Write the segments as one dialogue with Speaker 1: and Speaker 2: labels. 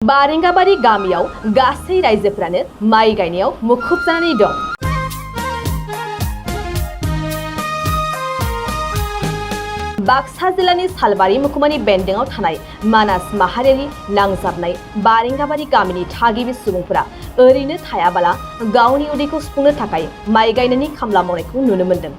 Speaker 1: बारेंगाबारि गामियाव गासै रायजोफोरानो माइ गायनायाव मुखुब जानानै दं। बाक्सा जिल्लानि सालबारि महकुमानि बेन्दोंआव थानाय मानास माहारियारि नांजाबनाय बारेंगाबारि गामिनि थागिबि सुबुंफोरा ओरैनो थायाबाला गावनि उदैखौ सुफुंनो थाखाय माइ गायनायनि खामला मावनायखौ नुनो मोन्दों।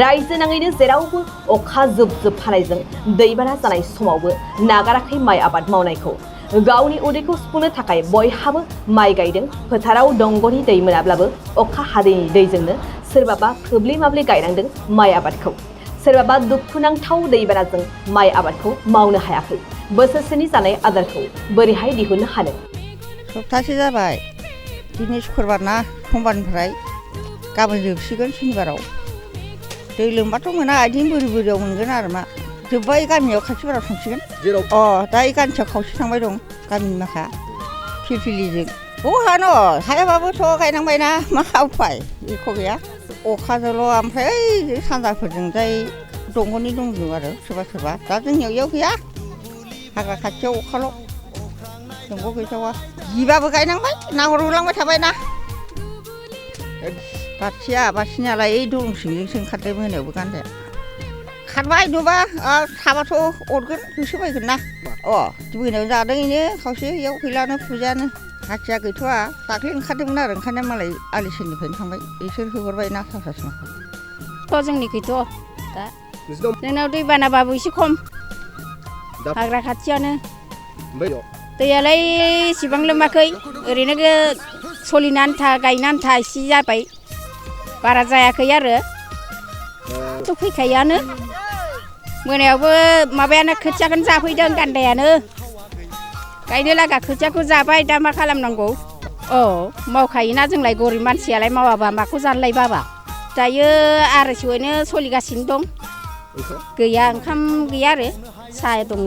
Speaker 1: रायजो नाङैनो जेरावबो अखा जुब जुब हानायजों दैबाना जानाय समावबो नागाराखै माइ आबाद मावनायखौ। गावनि उदैखौ सुफुंनो थाखाय बयहाबो माइ गायदों। फोथाराव दंग'नि दै मोनाब्लाबो अखा हादैनि दैजोंनो सोरबाबा खोब्ले माब्ले गायनांदों माइ आबादखौ। सोरबाबा दुखुनांथाव दैबानाजों माइ आबादखौ मावनो हायाखै। बोसोरसेनि जानाय आदारखौ बोरैहाय दिहुननो हानो?
Speaker 2: सप्तासे जाबाय। दिनै शुक्रबार ना, समबारनिफ्राय गाबोन जोबसिगोन शनिबाराव। दै लोमबाथ' मोना, आथिं बोरि बोरियाव मोनगोन आरो मा। जोब्बाय गामियाव खाथिफोराव थांसिगोन। दा ई गामियाव खावसे थांबाय दं गामिनि माखा फिलफिलिजों। बहानो हायाबाबोथ' गायनांबायना, मा उफाय एख' गैया। अखाजोंल' ओमफ्राय ओइ सानजाफोरजोंजाय दंग'नि दंजोबो आरो सोरबा सोरबा। दा जोंनियाव इयाव गैया, हाग्रा खाथियाव अखाल', दंग' गैथावा। गिबाबो गायनांबाय, नाहरहोलांबाय थाबाय ना। बाथियालाय ओइ दलं सिंजोंसो ओंखारदों मोनायावबो गान्दाया। खारबाय नुबा थाबाथ' अरगोन होसोबायगोन ना। मोनायाव जादों इनो खावसे, इयाव गैलानो फुजायानो। हाथिया गैथ'वा, दाख्लै ओंखारदोंमोन आरो ओंखारनाया मालाय आलि सेरनिफ्रायनो थांबाय। इसोर होहरबाय ना साफा
Speaker 3: जोंनिखैथ' दा जोंनाव दै बानाबाबो एसे खम, हाग्रा खाथियानो। दैयालाय एसेबां लोमाखै, ओरैनो सलिनो आन्था गायनो आन्था एसे जाबाय, बारा जायाखै आरो। थ' फैखायोआनो मोनायावबो माबायानो खोथियाखौनो जाफैदों गान्दायानो। गायनो लागा खोथियाखौ जाबाय, दा मा खालामनांगौ? मावखायोना जोंलाय गरिब मानसियालाय, मावाबा माखौ जानलाय बाबा। दायो आरायस'यैनो सोलिगासिनो दं। गैया, ओंखाम गैया आरो साहा दङ,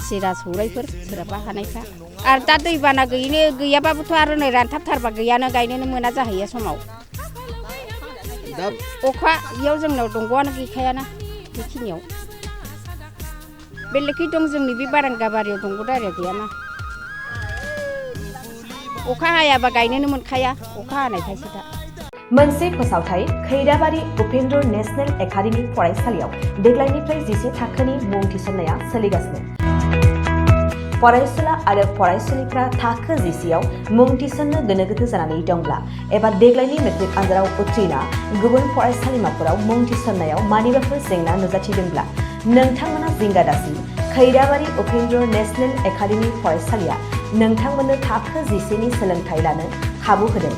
Speaker 3: सिरा सौरायफोर सोरहाबा हानायफ्रा। आरो दा दैबाना गैयाबाबोथ' आरो नै रानथाबथारबा गैयानो, गायनोनो मोना जाहैयो समाव। अखा बेयाव जोंनाव दंग'आनो गैखायाना बेखिनियाव। बेलेखै दं, जोंनि बे बारेंगाबारियाव दंग' दारिया गैयाना। अखा हायाबा गायनोनो मोनखाया, अखा हानायखायसो दा।
Speaker 1: मोनसे फोसावथाय खैराबारि उपेन्द्र नेशनेल एकाडेमि फरायसालियाव देग्लायनिफ्राय 10 थाखोनि मुं थिसननाया सोलिगासिनो। फरायसुला आरो फरायसुलिफ्रा थाखो 10आव मुं थिसननो गोनो गोथो जानानै दंब्ला एबा देग्लायनि मेट्रिक आनजादाव उथ्रिना गुबुन फरायसालिमाफोराव मुं थिसननायाव मानिबाफोर जेंना नुजाथिदोंब्ला नोंथांमोना जिंगा दासि। खैराबारि उपेन्द्र नेशनेल एकाडेमि फरायसालिया नोंथांमोननो थाखो 10नि सोलोंथाइ लानो खाबु होदों।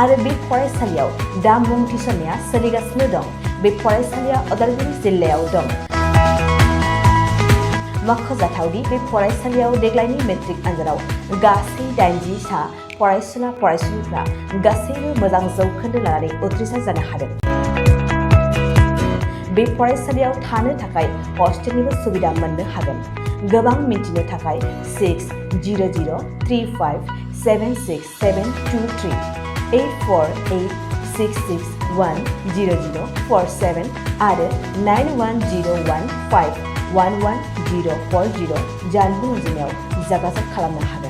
Speaker 1: आरो बे फरायसालियाव दा मुं थिसननाया सोलिगासिनो दं। बे फरायसालिया उदालगुरि जिल्लायाव दं। मख'जाथावदि बे फरायसालियाव देग्लायनि मेट्रिक आनजादाव गासै 80 सा फरायसुला फरायसुलिफ्रा गासैबो मोजां जौखोन्दो लानानै उथ्रिसार जानो हादों। बे फरायसालियाव थानो थाखाय हस्टेलनिबो सुबिदा मोननो हागोन। गोबां मिन्थिनो थाखाय 600035767723 8486610047 आरो 9101511040 जानबुं अनजिमायाव जगाजग खालामनो हागोन।